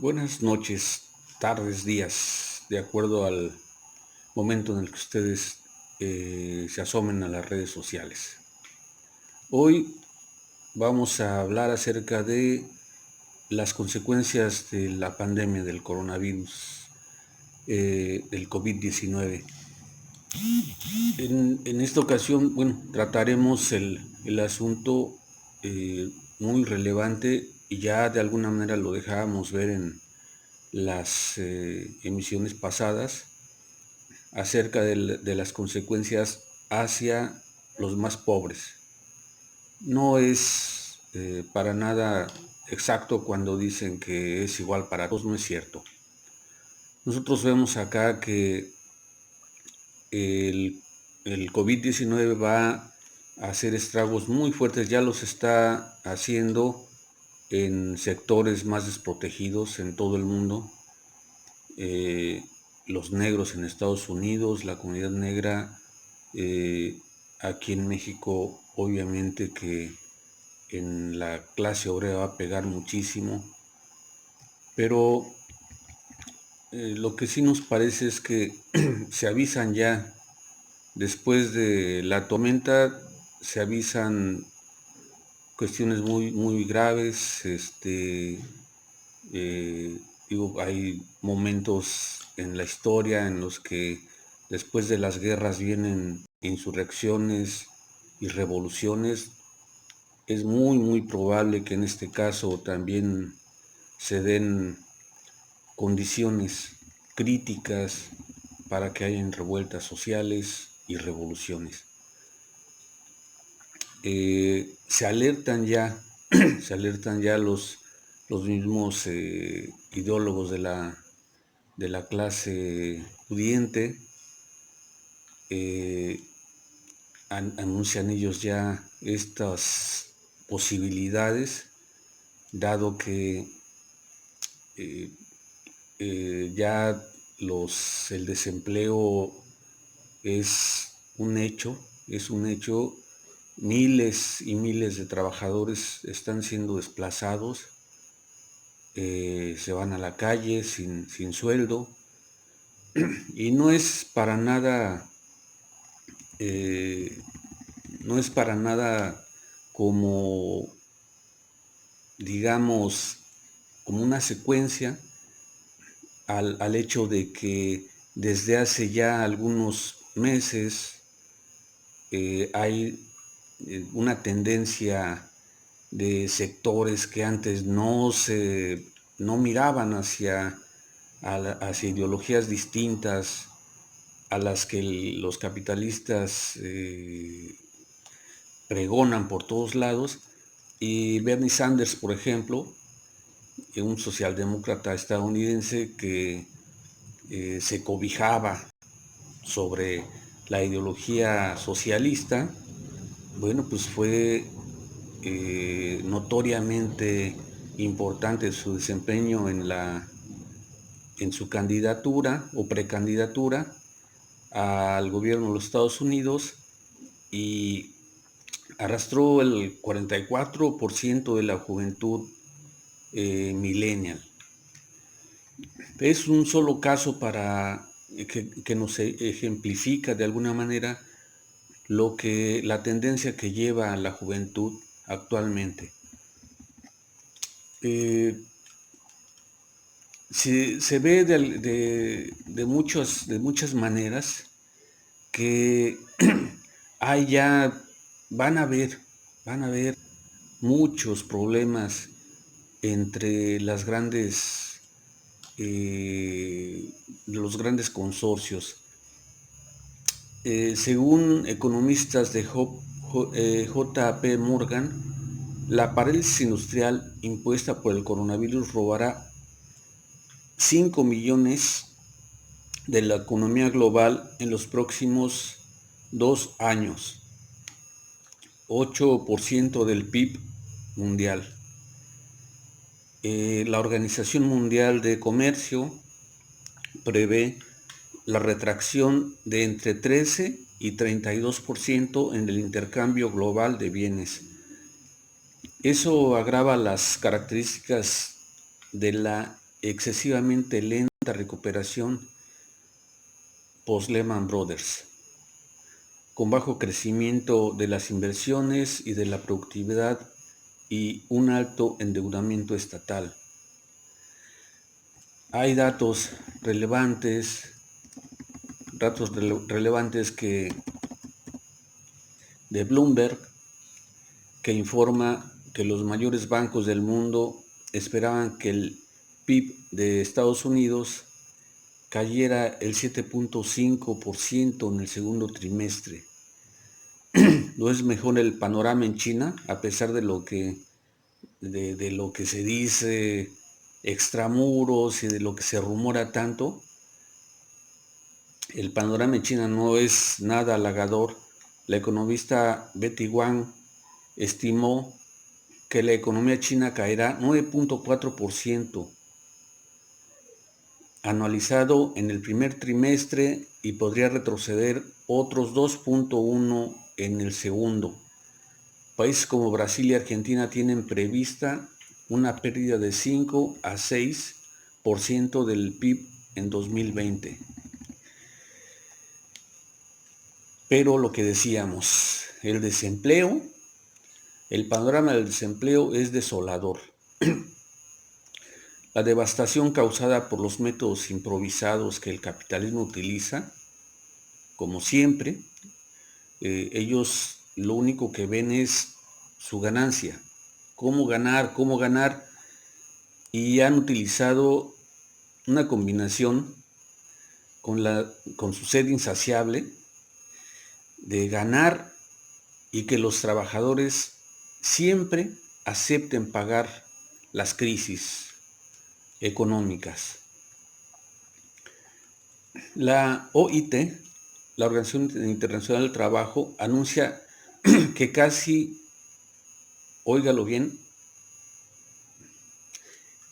Buenas noches, tardes, días, de acuerdo al momento en el que ustedes se asomen a las redes sociales. Hoy vamos a hablar acerca de las consecuencias de la pandemia del coronavirus, del COVID-19. En esta ocasión, trataremos el asunto muy relevante y ya de alguna manera lo dejábamos ver en las emisiones pasadas acerca de las consecuencias hacia los más pobres. No es para nada exacto cuando dicen que es igual para todos, no es cierto. Nosotros vemos acá que el, el COVID-19 va a hacer estragos muy fuertes, ya los está haciendo en sectores más desprotegidos en todo el mundo. Los negros en Estados Unidos, la comunidad negra aquí en México, obviamente que en la clase obrera va a pegar muchísimo, pero lo que sí nos parece es que se avisan ya, después de la tormenta, se avisan cuestiones muy graves. Hay momentos en la historia en los que después de las guerras vienen insurrecciones y revoluciones. Es muy probable que en este caso también se den condiciones críticas para que hayan revueltas sociales y revoluciones. Se alertan ya, se alertan ya los mismos ideólogos de la clase pudiente. Anuncian ellos ya estas posibilidades, dado que ya el desempleo es un hecho. Miles y miles de trabajadores están siendo desplazados, se van a la calle sin sueldo, y eh, no es para nada como, digamos, como una secuencia al hecho de que desde hace ya algunos meses hay una tendencia de sectores que antes no miraban hacia ideologías distintas a las que los capitalistas pregonan por todos lados. Y Bernie Sanders, por ejemplo, un socialdemócrata estadounidense que se cobijaba sobre la ideología socialista, bueno, pues fue notoriamente importante su desempeño en su candidatura o precandidatura al gobierno de los Estados Unidos, y arrastró el 44% de la juventud millennial. Es un solo caso para que nos ejemplifica de alguna manera la tendencia que lleva a la juventud actualmente. Se ve de muchas maneras que hay ya, van a haber, van a haber muchos problemas entre los grandes consorcios. Según economistas de JP Morgan, la parálisis industrial impuesta por el coronavirus robará 5 millones de la economía global en los próximos 2 años, 8% del PIB mundial. La Organización Mundial de Comercio prevé la retracción de entre 13 y 32% en el intercambio global de bienes. Eso agrava las características de la excesivamente lenta recuperación post-Lehman Brothers, con bajo crecimiento de las inversiones y de la productividad y un alto endeudamiento estatal. Hay datos relevantes de Bloomberg, que informa que los mayores bancos del mundo esperaban que el PIB de Estados Unidos cayera el 7.5% en el segundo trimestre. ¿No es mejor el panorama en China, a pesar de lo que se dice extramuros y de lo que se rumora tanto? El panorama en China no es nada halagador. La economista Betty Wang estimó que la economía china caerá 9.4% anualizado en el primer trimestre y podría retroceder otros 2.1% en el segundo. Países como Brasil y Argentina tienen prevista una pérdida de 5 a 6% del PIB en 2020. Pero lo que decíamos, el panorama del desempleo es desolador. La devastación causada por los métodos improvisados que el capitalismo utiliza, como siempre, ellos lo único que ven es su ganancia, cómo ganar, y han utilizado una combinación con su sed insaciable de ganar y que los trabajadores siempre acepten pagar las crisis económicas. La OIT, la Organización Internacional del Trabajo, anuncia que casi, óigalo bien,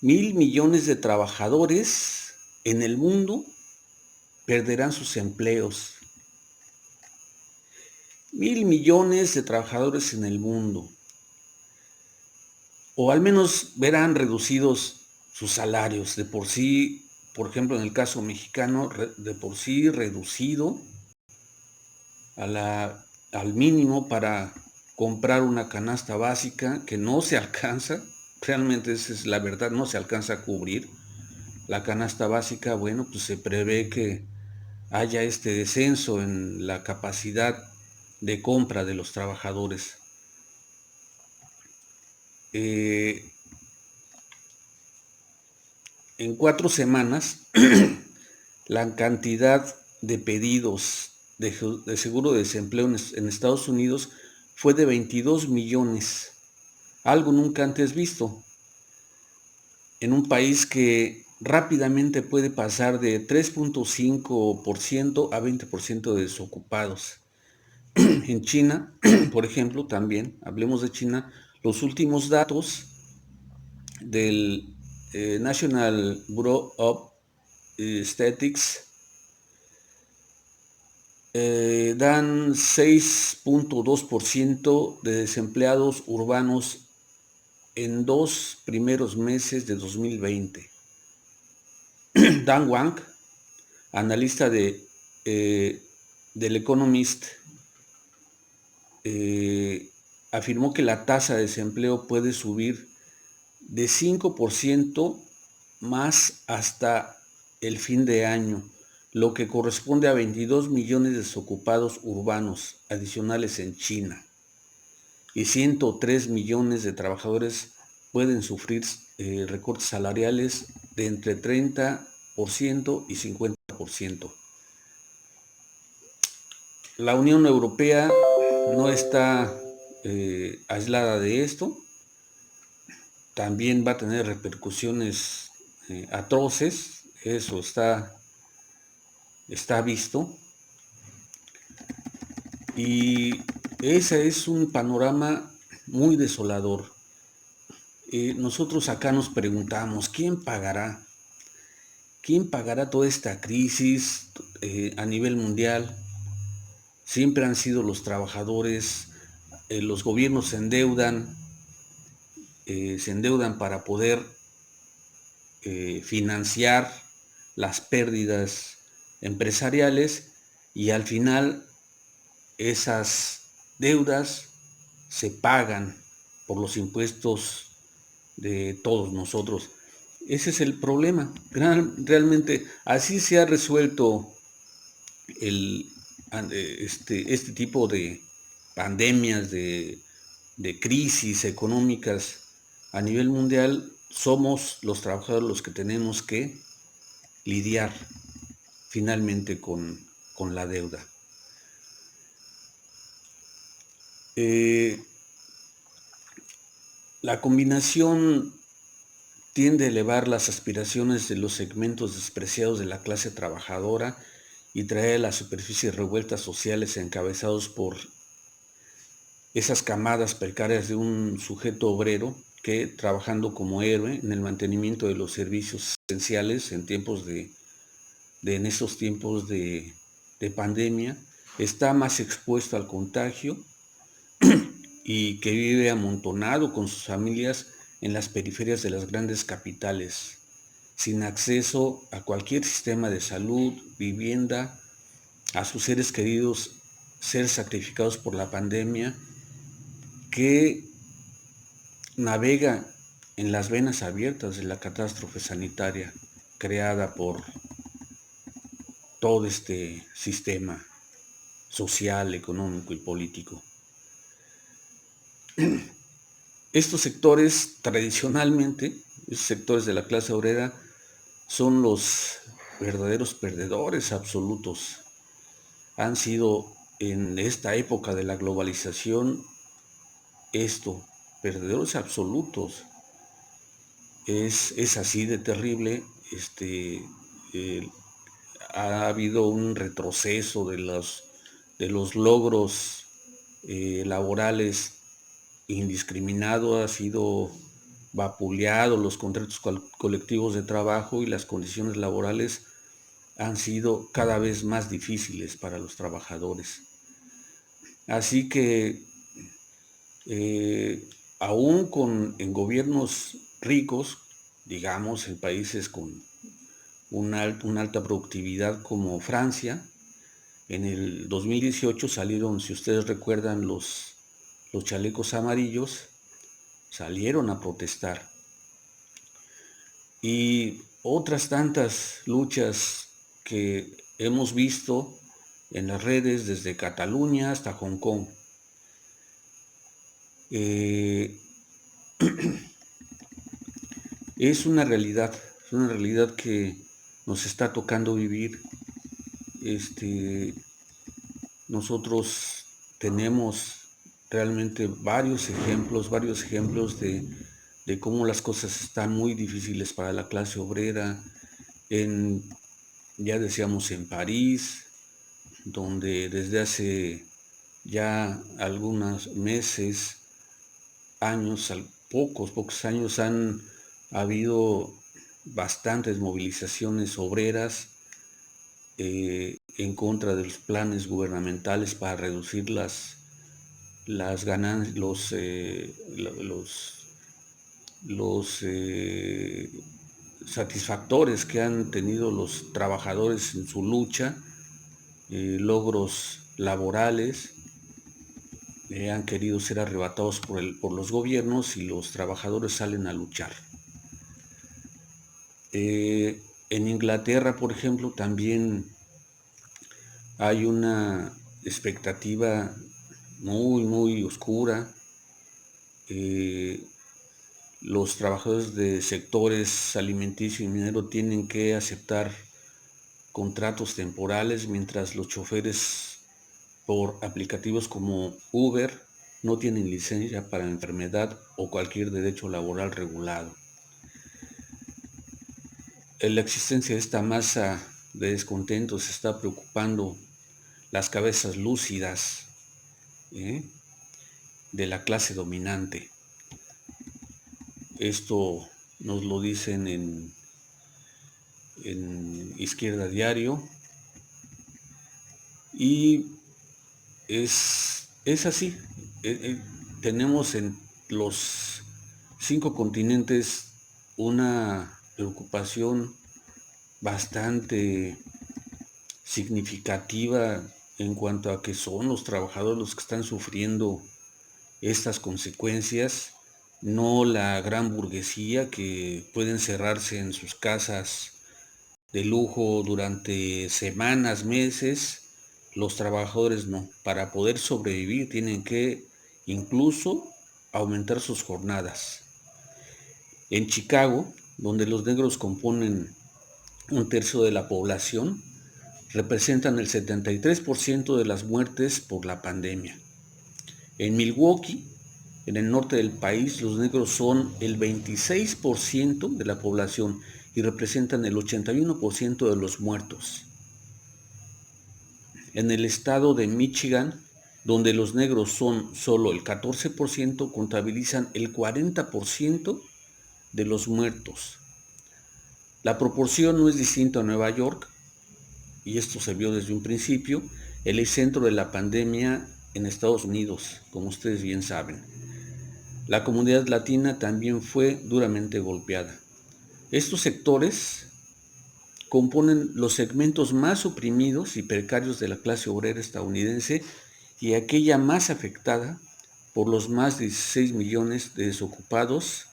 1,000 millones de trabajadores en el mundo perderán sus empleos. 1,000 millones de trabajadores en el mundo, o al menos verán reducidos sus salarios, de por sí, por ejemplo, en el caso mexicano, de por sí reducido al mínimo para comprar una canasta básica que no se alcanza, realmente esa es la verdad, no se alcanza a cubrir. La canasta básica, bueno, pues se prevé que haya este descenso en la capacidad de compra de los trabajadores. En 4 semanas, la cantidad de pedidos de seguro de desempleo en Estados Unidos fue de 22 millones, algo nunca antes visto, en un país que rápidamente puede pasar de 3.5% a 20% de desocupados. En China, por ejemplo, también, hablemos de China, los últimos datos del National Bureau of Statistics dan 6.2% de desempleados urbanos en 2 primeros meses de 2020. Dan Wang, analista del Economist, afirmó que la tasa de desempleo puede subir de 5% más hasta el fin de año, lo que corresponde a 22 millones de desocupados urbanos adicionales en China, y 103 millones de trabajadores pueden sufrir recortes salariales de entre 30% y 50%. La Unión Europea no está aislada de esto. También va a tener repercusiones atroces, eso está visto. Y ese es un panorama muy desolador. Nosotros acá nos preguntamos, ¿quién pagará? ¿Quién pagará toda esta crisis a nivel mundial? Siempre han sido los trabajadores, los gobiernos se endeudan para poder financiar las pérdidas empresariales y al final esas deudas se pagan por los impuestos de todos nosotros. Ese es el problema. Realmente así se ha resuelto el, este tipo de pandemias, de crisis económicas a nivel mundial. Somos los trabajadores los que tenemos que lidiar finalmente con la deuda. La combinación tiende a elevar las aspiraciones de los segmentos despreciados de la clase trabajadora y traer a la superficie revueltas sociales encabezados por esas camadas precarias de un sujeto obrero que, trabajando como héroe en el mantenimiento de los servicios esenciales en esos tiempos de pandemia, está más expuesto al contagio y que vive amontonado con sus familias en las periferias de las grandes capitales, sin acceso a cualquier sistema de salud, vivienda, a sus seres queridos ser sacrificados por la pandemia, que navega en las venas abiertas de la catástrofe sanitaria creada por todo este sistema social, económico y político. Estos sectores tradicionalmente, esos sectores de la clase obrera, son los verdaderos perdedores absolutos. Han sido en esta época de la globalización perdedores absolutos. Es así de terrible. Ha habido un retroceso de los logros laborales indiscriminado, ha sido vapuleado los contratos colectivos de trabajo y las condiciones laborales han sido cada vez más difíciles para los trabajadores. Así que aún en gobiernos ricos, digamos en países con una alta productividad como Francia, en el 2018 salieron, si ustedes recuerdan, los chalecos amarillos, salieron a protestar. Y otras tantas luchas que hemos visto en las redes desde Cataluña hasta Hong Kong. Es una realidad que nos está tocando vivir. Nosotros tenemos realmente varios ejemplos de cómo las cosas están muy difíciles para la clase obrera. Ya decíamos en París, donde desde hace ya algunos meses, años, pocos años, han habido bastantes movilizaciones obreras en contra de los planes gubernamentales para reducir las ganancias, los satisfactores que han tenido los trabajadores en su lucha, logros laborales, han querido ser arrebatados por los gobiernos y los trabajadores salen a luchar. En Inglaterra, por ejemplo, también hay una expectativa muy oscura. Los trabajadores de sectores alimenticio y minero tienen que aceptar contratos temporales, mientras los choferes por aplicativos como Uber no tienen licencia para enfermedad o cualquier derecho laboral regulado. La existencia de esta masa de descontentos está preocupando las cabezas lúcidas de la clase dominante. Esto nos lo dicen en Izquierda Diario y es así. Tenemos en los 5 continentes una preocupación bastante significativa en cuanto a que son los trabajadores los que están sufriendo estas consecuencias, no la gran burguesía que puede encerrarse en sus casas de lujo durante semanas, meses. Los trabajadores no. Para poder sobrevivir tienen que incluso aumentar sus jornadas. En Chicago, donde los negros componen un tercio de la población, representan el 73% de las muertes por la pandemia. En Milwaukee, en el norte del país, los negros son el 26% de la población y representan el 81% de los muertos. En el estado de Michigan, donde los negros son solo el 14%, contabilizan el 40% de los muertos. La proporción no es distinta a Nueva York, y esto se vio desde un principio, el epicentro de la pandemia en Estados Unidos, como ustedes bien saben. La comunidad latina también fue duramente golpeada. Estos sectores componen los segmentos más oprimidos y precarios de la clase obrera estadounidense y aquella más afectada por los más de 16 millones de desocupados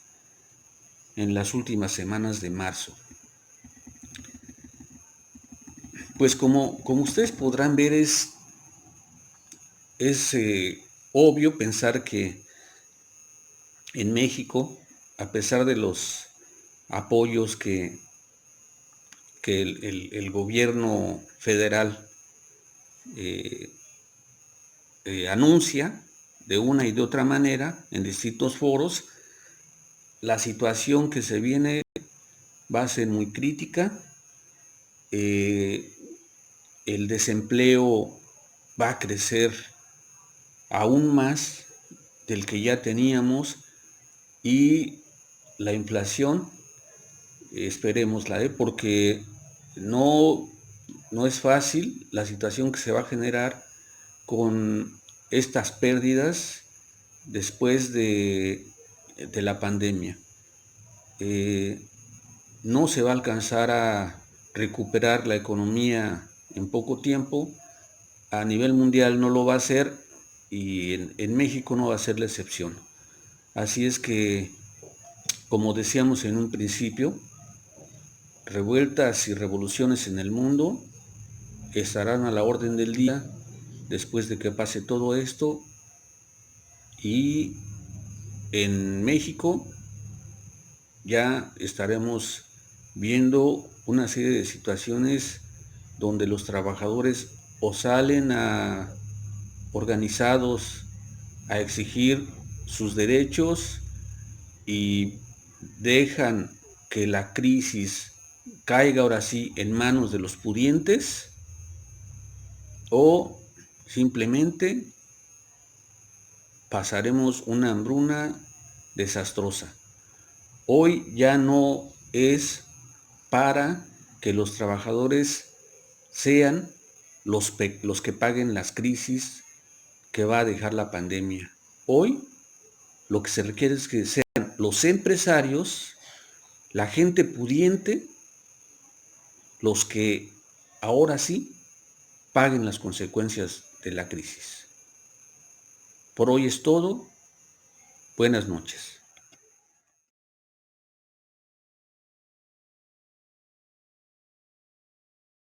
en las últimas semanas de marzo. Pues como ustedes podrán ver, es obvio pensar que en México, a pesar de los apoyos que el gobierno federal anuncia de una y de otra manera en distintos foros, la situación que se viene va a ser muy crítica. El desempleo va a crecer aún más del que ya teníamos y la inflación, esperémosla, porque no es fácil la situación que se va a generar con estas pérdidas después de la pandemia. No se va a alcanzar a recuperar la economía en poco tiempo. A nivel mundial no lo va a hacer y en México no va a ser la excepción. Así es que, como decíamos en un principio, revueltas y revoluciones en el mundo estarán a la orden del día después de que pase todo esto, y en México ya estaremos viendo una serie de situaciones donde los trabajadores o salen organizados a exigir sus derechos y dejan que la crisis caiga ahora sí en manos de los pudientes, o simplemente pasaremos una hambruna desastrosa. Hoy ya no es para que los trabajadores sean los que paguen las crisis que va a dejar la pandemia. Hoy lo que se requiere es que sean los empresarios, la gente pudiente, los que ahora sí paguen las consecuencias de la crisis. Por hoy es todo. Buenas noches.